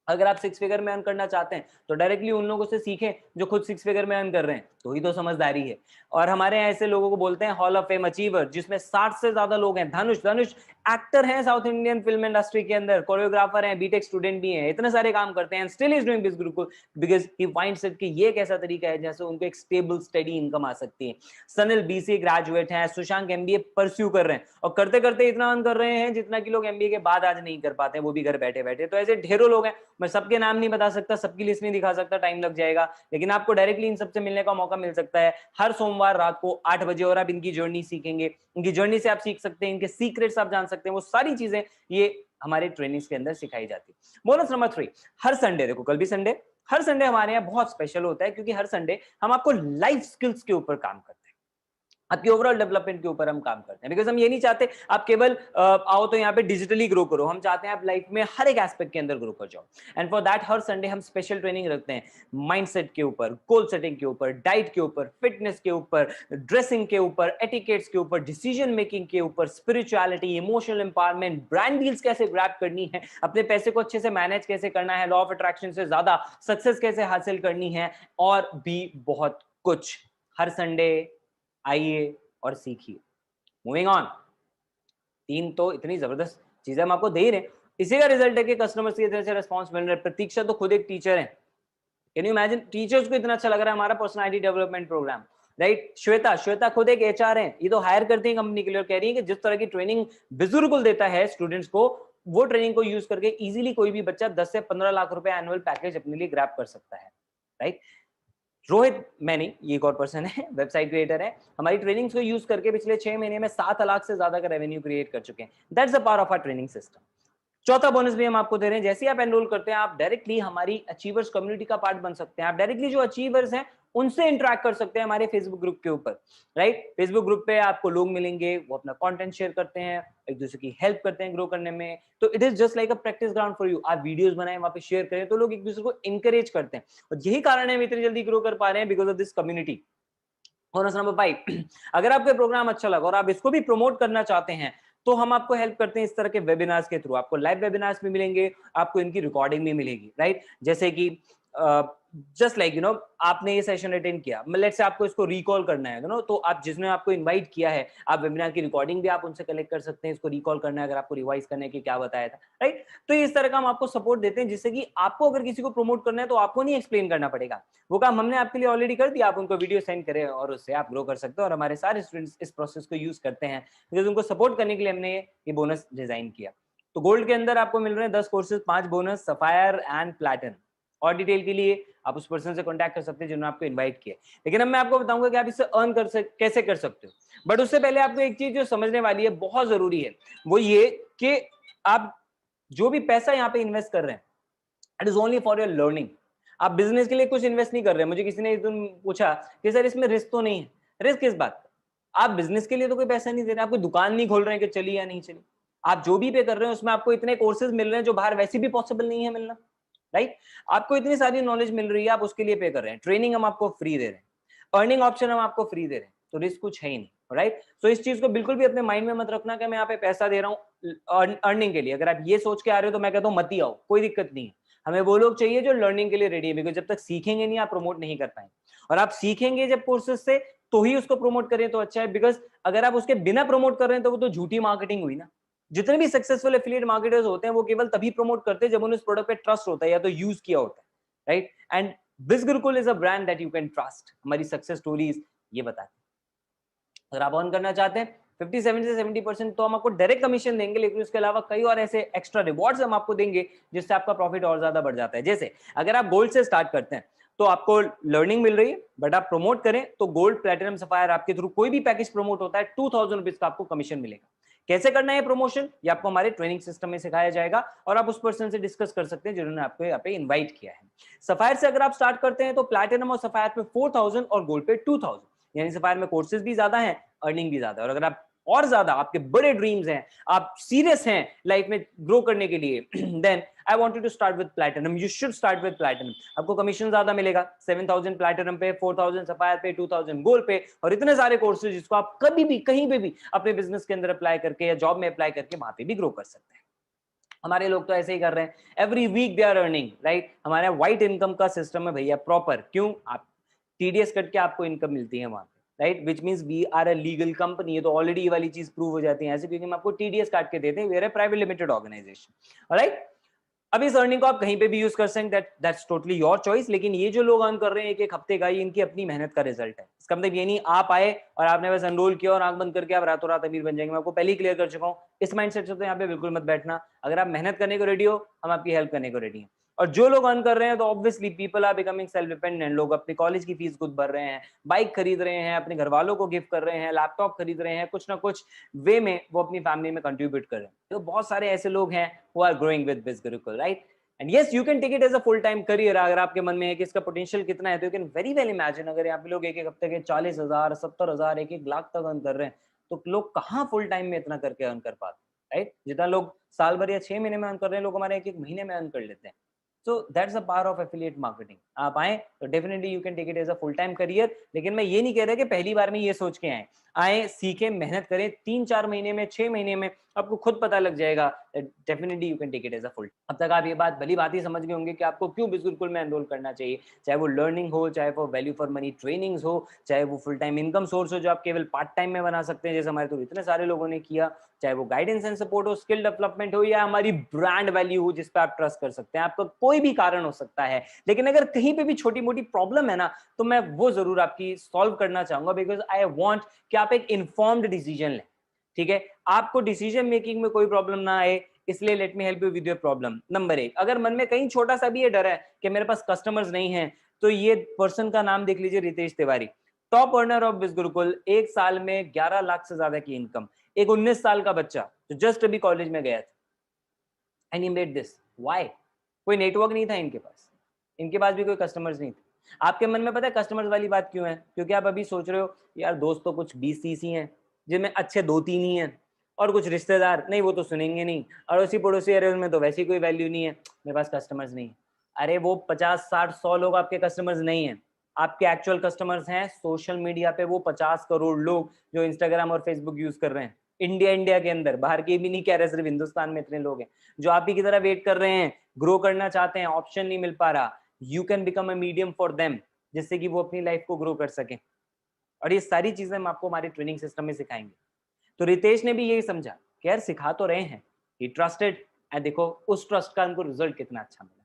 अगर आप 6 फिगर में अर्न करना चाहते हैं तो डायरेक्टली उन लोगों से सीखें जो खुद 6 फिगर में अर्न कर रहे हैं, तो ही तो समझदारी है। और हमारे यहाँ ऐसे लोगों को बोलते हैं हॉल ऑफ फेम अचीवर, जिसमें 60 से ज्यादा लोग हैं। धनुष एक्टर हैं साउथ इंडियन फिल्म इंडस्ट्री के अंदर, कोरियोग्राफर हैं, बीटेक स्टूडेंट भी हैं, इतने सारे काम करते हैं, still is doing this group because he finds it कि ये एक ऐसा तरीका है जैसे उनको एक स्टेबल स्टडी इनकम आ सकती है। सनिल बीसीए ग्रेजुएट हैं, सुशांक एमबीए परस्यू कर रहे हैं और करते करते इतना अर्न कर रहे हैं जितना कि लोग एमबीए के बाद आज नहीं कर पाते, वो भी घर बैठे बैठे। तो ऐसे ढेरों लोग हैं, मैं सबके नाम नहीं बता सकता, सबकी लिस्ट नहीं दिखा सकता, टाइम लग जाएगा, लेकिन आपको डायरेक्टली इन सबसे मिलने का मौका मिल सकता है हर सोमवार रात को 8 बजे। और आप इनकी जर्नी सीखेंगे, इनकी जर्नी से आप सीख सकते हैं, इनके सीक्रेट्स आप जान सकते हैं, वो सारी चीजें ये हमारे ट्रेनिंग्स के अंदर सिखाई जाती है। बोनस नंबर 3, हर संडे, देखो कल भी संडे, हर संडे हमारे यहाँ बहुत स्पेशल होता है क्योंकि हर संडे हम आपको लाइफ स्किल्स के ऊपर काम करते हैं, आपकी ओवरऑल डेवलपमेंट के ऊपर हम काम करते हैं। बिकॉज हम ये नहीं चाहते आप केवल आओ तो यहाँ पे डिजिटली ग्रो करो, हम चाहते हैं आप लाइफ में हर एक एस्पेक्ट के अंदर ग्रो कर जाओ। And for that her Sunday हम स्पेशल ट्रेनिंग रखते हैं, माइंडसेट के ऊपर, गोल सेटिंग के ऊपर, डाइट के ऊपर, फिटनेस के ऊपर, ड्रेसिंग के ऊपर, एटिकेट्स के ऊपर, डिसीजन मेकिंग के ऊपर, spirituality, emotional empowerment, brand deals कैसे ग्रैब करनी है, अपने पैसे को अच्छे से मैनेज कैसे करना है, लॉ ऑफ अट्रैक्शन से ज्यादा सक्सेस कैसे हासिल करनी है, और भी बहुत कुछ। हर संडे आइए और सीखिए। मूविंग ऑन, 3 तो इतनी जबरदस्त चीजें हम आपको दे ही रहे हैं, इसी का रिजल्ट है कि कस्टमर्स की तरफ से रिस्पांस मिल रहा है। प्रतीक्षा तो खुद एक टीचर है, कैन यू इमेजिन, टीचर्स को इतना अच्छा लग रहा है हमारा personality development program, right. Shweta खुद एक एचआर है, ये तो हायर करती है कंपनी के लिए और कह रही है कि जिस तरह की ट्रेनिंग बिजुर्गुल देता है स्टूडेंट्स को, वो ट्रेनिंग को यूज करके इजीली कोई भी बच्चा 10 से 15 लाख रुपए एनुअल पैकेज अपने लिए ग्रैब कर सकता है, राइट। रोहित मैनी, ये एक और पर्सन है, वेबसाइट क्रिएटर है, हमारी ट्रेनिंग्स को यूज करके पिछले 6 महीने में 7 लाख से ज्यादा का रेवेन्यू क्रिएट कर चुके हैं। That's the power of our training system. चौथा बोनस भी हम आपको दे रहे हैं, जैसे ही आप एनरोल करते हैं आप डायरेक्टली हमारी अचीवर्स कम्युनिटी का पार्ट बन सकते हैं। आप डायरेक्टली जो अचीवर्स हैं उनसे इंटरेक्ट कर सकते हैं हमारे फेसबुक ग्रुप के ऊपर, राइट। फेसबुक ग्रुप पे आपको लोग मिलेंगे, वो अपना कंटेंट शेयर करते हैं, एक दूसरे की हेल्प करते हैं ग्रो करने में। तो it is just like a practice ground for you. आप वीडियोस बनाएं, वहां पे शेयर करें, तो लोग एक दूसरे को इंकरेज करते हैं, और यही कारण है हम इतनी जल्दी ग्रो कर पा रहे हैं, because of this community. Bonus number 5, अगर आपको प्रोग्राम अच्छा लगा और आप इसको भी प्रमोट करना चाहते हैं, तो हम आपको हेल्प करते हैं इस तरह के वेबिनार्स के थ्रू। आपको लाइव वेबिनार्स भी मिलेंगे, आपको इनकी रिकॉर्डिंग भी मिलेगी, राइट। जैसे कि जस्ट लाइक यू नो, आपने ये सेशन अटेंड किया, लेट्स से आपको इसको रिकॉल करना है, तो आप जिसने आपको इनवाइट किया है, आप वेबिनार की रिकॉर्डिंग भी आप उनसे कलेक्ट कर सकते हैं, इसको रिकॉल करना है अगर आपको रिवाइज करना है कि क्या बताया था, राइट। तो इस तरह का हम आपको सपोर्ट देते हैं, जिससे कि आपको अगर किसी को प्रमोट करना है तो आपको नहीं एक्सप्लेन करना पड़ेगा, वो काम हमने आपके लिए ऑलरेडी कर दिया। आप उनको वीडियो सेंड करें और उससे आप ग्रो कर सकते हो, और हमारे सारे स्टूडेंट्स इस प्रोसेस को यूज करते हैं, बिकॉज उनको सपोर्ट करने के लिए हमने ये बोनस डिजाइन किया। तो गोल्ड के अंदर आपको मिल रहे हैं 10 courses, 5 bonus, sapphire and platinum. और डिटेल के लिए आप उस पर्सन से कांटेक्ट कर सकते हैं जिन्होंने आपको इनवाइट किया। लेकिन अब मैं आपको बताऊंगा कि आप इससे अर्न कैसे कर सकते हो। बट उससे पहले आपको एक चीज जो समझने वाली है, बहुत जरूरी है, वो ये कि आप जो भी पैसा यहाँ पे इन्वेस्ट कर रहे हैं, it is only for your learning. आप बिजनेस के लिए कुछ इन्वेस्ट नहीं कर रहे हैं। मुझे किसी ने एक दिन पूछा कि सर इसमें रिस्क तो नहीं है। रिस्क किस बात का? आप बिजनेस के लिए तो कोई पैसा नहीं दे रहे, आप कोई दुकान नहीं खोल रहे हैं कि चली या नहीं चली। आप जो भी पे कर रहे हैं उसमें आपको इतने कोर्सेज मिल रहे हैं जो बाहर वैसे भी पॉसिबल नहीं है मिलना, राइट। आपको इतनी सारी नॉलेज मिल रही है, आप उसके लिए पे कर रहे हैं। ट्रेनिंग हम आपको फ्री दे रहे हैं, अर्निंग ऑप्शन हम आपको फ्री दे रहे हैं, तो रिस्क कुछ है ही नहीं, राइट। तो इस चीज को बिल्कुल भी अपने माइंड में मत रखना कि मैं यहाँ पे पैसा दे रहा हूँ अर्निंग के लिए। अगर आप ये सोच के आ रहे हो तो मैं कहता हूँ मत ही आओ, कोई दिक्कत नहीं है। हमें वो लोग चाहिए जो लर्निंग के लिए रेडी है, बिकॉज जब तक सीखेंगे नहीं आप प्रमोट नहीं कर पाएंगे, और आप सीखेंगे जब कोर्सेज से तो ही उसको प्रमोट करें तो अच्छा है। बिकॉज अगर आप उसके बिना प्रमोट कर रहे हैं तो वो तो झूठी मार्केटिंग हुई ना। जितने भी सक्सेसफुल एफिलिएट मार्केटर्स होते हैं वो केवल तभी प्रमोट करते हैं जब उन्हें उस प्रोडक्ट पे ट्रस्ट होता है या तो यूज किया होता है, राइट। एंड बिज Gurukul is a brand that you can trust. हमारी सक्सेस स्टोरीज ये बताते हैं। अगर आप अर्न करना चाहते हैं 57 से 70% तो हम आपको डायरेक्ट कमीशन देंगे, लेकिन उसके अलावा कई और ऐसे एक्स्ट्रा रिवॉर्ड्स हम आपको देंगे जिससे आपका प्रॉफिट और ज्यादा बढ़ जाता है। जैसे अगर आप गोल्ड से स्टार्ट करते हैं तो आपको लर्निंग मिल रही है, बट आप प्रमोट करें तो गोल्ड, प्लैटिनम, सफायर आपके थ्रू कोई भी पैकेज प्रमोट होता है 2000 रुपीज का आपको कमीशन मिलेगा। कैसे करना है प्रमोशन, ये आपको हमारे ट्रेनिंग सिस्टम में सिखाया जाएगा, और आप उस पर्सन से डिस्कस कर सकते हैं जिन्होंने आपको यहाँ पे इनवाइट किया है। सफायर से अगर आप स्टार्ट करते हैं तो प्लैटिनम और सफायर पे 4000 और गोल्ड पे 2000, यानी सफायर में कोर्सेज भी ज्यादा है, अर्निंग भी ज्यादा है। और अगर आप और ज्यादा आपके बड़े ड्रीम्स हैं, आप सीरियस हैं लाइफ में ग्रो करने के लिए, then I want you to start with platinum. You should start with platinum. आपको कमीशन ज्यादा मिलेगा, 7000 प्लैटिनम पे, 4000 सफायर पे, 2000 गोल्ड पे, और इतने सारे कोर्सेज जिसको आप कभी भी कहीं पे भी अपने बिजनेस के अंदर अप्लाई करके या जॉब में अप्लाई करके वहां पे भी ग्रो कर सकते हैं। हमारे लोग तो ऐसे ही कर रहे हैं, every week they are earning, right. हमारे व्हाइट इनकम का सिस्टम है भैया प्रॉपर। क्यों? आप टीडीएस कट के आपको इनकम मिलती है वहां पे, right, which means we are a legal company. ये तो ऑलरेडी ये वाली चीज प्रूव हो जाती है ऐसे, क्योंकि हम आपको टीडीएस काट के देते हैं, we are a private limited organisation, right. अब इस अर्निंग को आप कहीं पे भी यूज कर सकते हैं, दैट्स टोटली योर चॉइस। लेकिन ये जो लोग अर्न कर रहे हैं एक एक हफ्ते का, ये इनकी अपनी मेहनत का रिजल्ट है। इसका मतलब ये नहीं आप आए और आपने बस एनरोल किया और आंख बंद करके आप रातों रात अमीर बन जाएंगे। मैं आपको पहले ही क्लियर कर चुका हूँ, इस माइंडसेट से तो यहाँ पे बिल्कुल मत बैठना। अगर आप मेहनत करने को रेडी हो, हम आपकी हेल्प करने को रेडी हैं। और जो लोग अर्न कर रहे हैं तो obviously people are becoming self dependent, लोग अपनी कॉलेज की फीस खुद भर रहे हैं, बाइक खरीद रहे हैं, अपने घर वालों को गिफ्ट कर रहे हैं, लैपटॉप खरीद रहे हैं, कुछ ना कुछ वे में वो अपनी फैमिली में कंट्रीब्यूट कर रहे हैं। तो बहुत सारे ऐसे लोग हैं who are growing with Biz Gurukul, right? And yes, you can take it as a full time career. अगर आपके मन में है कि इसका पोटेंशियल कितना है, तो you can very well imagine, अगर यहाँ पे लोग एक एक हफ्ते के 40,000, 70,000, 1-1 लाख तक अर्न कर रहे हैं, तो लोग कहाँ फुल टाइम में इतना करके अर्न कर पाते हैं, राइट? जितना लोग साल भर या 6 महीने में अर्न कर रहे हैं, लोग हमारे 1-1 महीने में अर्न कर लेते हैं। So that's the power of affiliate marketing. आप आए तो definitely you can take it as a full time career, लेकिन मैं ये नहीं कह रहा कि पहली बार में ये सोच के आए, सीखें, मेहनत करें, 3-4 महीने में, 6 महीने में आपको खुद पता लग जाएगा, definitely you can take it as a full. अब तक आप ये बात भली बात ही समझ गए होंगे कि आपको क्यों बिज गुरुकुल में एनरोल करना चाहिए, चाहे वो लर्निंग हो, चाहे वो वैल्यू फॉर मनी ट्रेनिंग्स हो, चाहे वो फुल टाइम इनकम सोर्स हो जो आप केवल पार्ट टाइम में बना सकते हैं जैसे हमारे तो इतने सारे लोगों ने किया, चाहे वो गाइडेंस एंड सपोर्ट हो, स्किल डेवलपमेंट हो, या हमारी ब्रांड वैल्यू हो जिस पे आप ट्रस्ट कर सकते हैं। आपका कोई भी कारण हो सकता है, लेकिन अगर कहीं पे भी छोटी मोटी प्रॉब्लम है ना, तो मैं वो जरूर आपकी सॉल्व करना चाहूंगा, बिकॉज आई वांट कि आप एक इन्फॉर्म्ड डिसीजन लें। ठीक है, आपको डिसीजन मेकिंग में कोई प्रॉब्लम ना आए, इसलिए let me help you with your problem. Number 1, अगर मन में कहीं छोटा सा भी ये डर है कि मेरे पास कस्टमर्स नहीं है, तो ये पर्सन का नाम देख लीजिए, Ritesh Tiwari, top earner of biz Gurukul, एक साल में 11 लाख से ज्यादा की इनकम, एक 19 साल का बच्चा जो जस्ट अभी कॉलेज में गया था, and he made this. Why? कोई नेटवर्क नहीं था इनके पास, इनके पास भी कोई कस्टमर्स नहीं थे। आपके मन में पता है कस्टमर्स वाली बात क्यों है? क्योंकि आप अभी सोच रहे हो यार दोस्त तो कुछ 20-30 ही हैं, जिनमें अच्छे 2-3 ही हैं, और कुछ रिश्तेदार नहीं, वो तो सुनेंगे नहीं, अड़ोसी पड़ोसी, अरे उनमें तो वैसी कोई वैल्यू नहीं है, मेरे पास कस्टमर्स नहीं है। अरे वो 50-60-100 लोग आपके कस्टमर्स नहीं है, आपके एक्चुअल कस्टमर्स हैं सोशल मीडिया पे वो 50 करोड़ लोग जो इंस्टाग्राम और फेसबुक यूज कर रहे हैं। इंडिया के अंदर, बाहर के भी नहीं कह रहे, सिर्फ हिंदुस्तान में इतने लोग हैं जो आप ही की तरह वेट कर रहे हैं, ग्रो करना चाहते हैं, ऑप्शन नहीं मिल पा रहा। You can become a medium for them, जिससे कि वो अपनी लाइफ को ग्रो कर सकें। और ये सारी चीजें हम आपको हमारे ट्रेनिंग सिस्टम में सिखाएंगे। तो रितेश ने भी यही समझा कि यार सिखा तो रहे हैं, ही ट्रस्टेड, एंड देखो उस ट्रस्ट का उनको रिजल्ट कितना अच्छा मिला।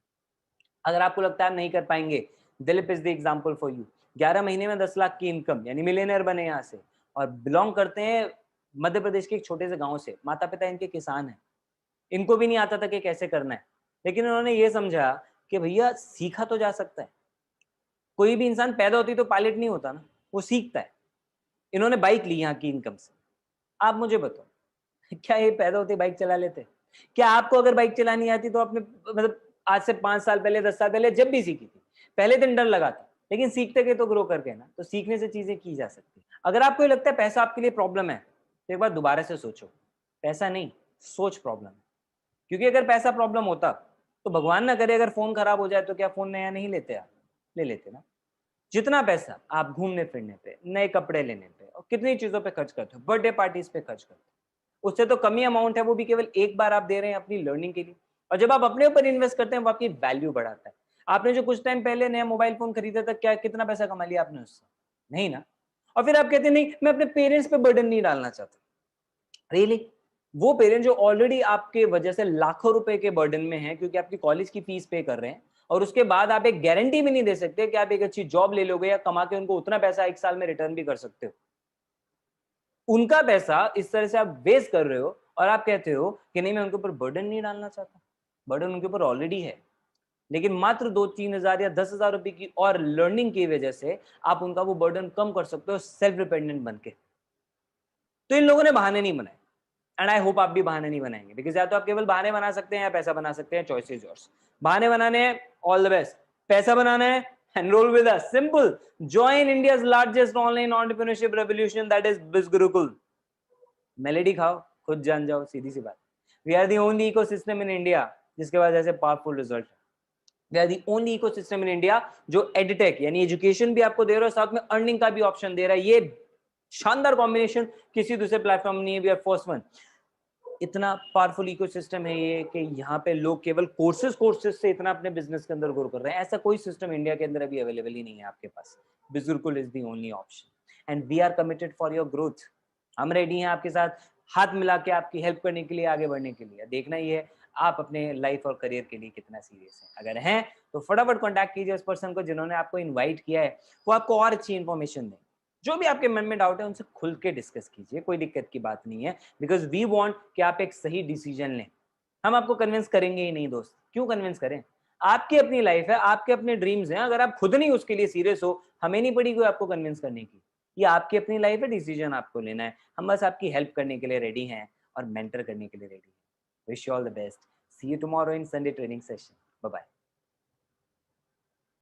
अगर आपको लगता है आप नहीं कर पाएंगे, Dilip is the example for you. 11 महीने में 10 लाख की इनकम, यानी मिलियनर बने यहाँ से, और बिलोंग करते हैं मध्य प्रदेश के एक छोटे से गांव से, माता पिता इनके किसान हैं, इनको भी नहीं आता था कि कैसे करना है, लेकिन उन्होंने ये समझा कि भैया सीखा तो जा सकता है। कोई भी इंसान पैदा होती तो पायलट नहीं होता ना, वो सीखता है। इन्होंने बाइक ली यहाँ की इनकम से। आप मुझे बताओ, क्या ये पैदा होते बाइक चला लेते? क्या आपको अगर बाइक चलानी आती तो आपने मतलब आज से 5 साल पहले, 10 साल पहले जब भी सीखी थी, पहले दिन डर लगा था, लेकिन सीखते गए तो ग्रो करके ना, तो सीखने से चीजें की जा सकती है। अगर आपको ये लगता है पैसा आपके लिए प्रॉब्लम है, तो एक बार दोबारा से सोचो, पैसा नहीं, सोच प्रॉब्लम है। क्योंकि अगर पैसा प्रॉब्लम होता तो भगवान ना करे अगर फोन खराब हो जाए तो क्या फोन नया नहीं लेते? आप ले लेते ना। जितना पैसा आप घूमने फिरने पे, नए कपड़े लेने पे और कितनी चीजों पे खर्च करते हो, बर्थडे पार्टीज पे खर्च करते हो, उससे तो कमी अमाउंट है, वो भी केवल एक बार आप दे रहे हैं अपनी लर्निंग के लिए। और जब आप अपने ऊपर इन्वेस्ट करते हैं, वो आपकी वैल्यू बढ़ाता है। आपने जो कुछ टाइम पहले नया मोबाइल फोन खरीदा था, क्या कितना पैसा कमा लिया आपने उससे? नहीं ना। और फिर आप कहते हैं नहीं, मैं अपने पेरेंट्स पे बर्डन नहीं डालना चाहता। रियली? वो पेरेंट जो ऑलरेडी आपके वजह से लाखों रुपए के बर्डन में है, क्योंकि आपकी कॉलेज की फीस पे कर रहे हैं, और उसके बाद आप एक गारंटी भी नहीं दे सकते कि आप एक अच्छी जॉब ले लोगे या कमा के उनको उतना पैसा 1 साल में रिटर्न भी कर सकते हो। उनका पैसा इस तरह से आप वेस्ट कर रहे हो, और आप कहते हो कि नहीं मैं उनके ऊपर बर्डन नहीं डालना चाहता। बर्डन उनके ऊपर ऑलरेडी है, लेकिन मात्र 2-3 हजार या 10,000 रुपए की और लर्निंग की वजह से आप उनका वो बर्डन कम कर सकते हो, सेल्फ डिपेंडेंट बन के। तो इन लोगों ने बहाने नहीं बनाए, एंड आई होप आप भी बहाने नहीं बनाएंगे, बिकॉज या तो आप केवल बहाने बना सकते हैं या पैसा बना सकते हैं, चॉइस इज योर्स। बहाने बनाने हैं, ऑल द बेस्ट। पैसा बनाना है, enrol with us, simple. Join India's largest online entrepreneurship revolution, that is बिज गुरुकुल। मेलेडी खाओ, खुद जान जाओ, सीधी सी बात। We are the only ecosystem in India जिसके पास ऐसे पावरफुल रिजल्ट है। We are the only ecosystem in India जो एडटेक यानी एजुकेशन भी आपको दे रहा है, साथ में अर्निंग का भी ऑप्शन दे रहा है। ये शानदार कॉम्बिनेशन किसी दूसरे प्लेटफॉर्म नहीं है, वी आर फर्स्ट वन। इतना पावरफुल इकोसिस्टम है ये कि यहाँ पे लोग केवल कोर्सेज से इतना अपने बिजनेस के अंदर ग्रो कर रहे हैं। ऐसा कोई सिस्टम इंडिया के अंदर अभी अवेलेबल ही नहीं है आपके पास। BizGurukul is the only option, and we are committed for your growth. हम रेडी हैं आपके साथ हाथ मिला के आपकी हेल्प करने के लिए, आगे बढ़ने के लिए। देखना ही है आप अपने लाइफ और करियर के लिए कितना सीरियस हैं। अगर हैं तो फटाफट कॉन्टैक्ट कीजिए उस पर्सन को जिन्होंने आपको इन्वाइट किया है, वो आपको और अच्छी इन्फॉर्मेशन दें। जो भी आपके मन में डाउट है उनसे खुल के डिस्कस कीजिए, कोई दिक्कत की बात नहीं है, बिकॉज वी वांट कि आप एक सही डिसीजन लें। हम आपको कन्विंस करेंगे ही नहीं दोस्त, क्यों कन्विंस करें? आपकी अपनी लाइफ है, आपके अपने ड्रीम्स हैं। अगर आप खुद नहीं उसके लिए सीरियस हो, हमें नहीं पड़ी कोई आपको कन्विंस करने की। ये आपकी अपनी लाइफ है, डिसीजन आपको लेना है। हम बस आपकी हेल्प करने के लिए रेडी हैं और मेंटर करने के लिए रेडी हैं। Wish you all the best. See you tomorrow in Sunday training session. Bye bye.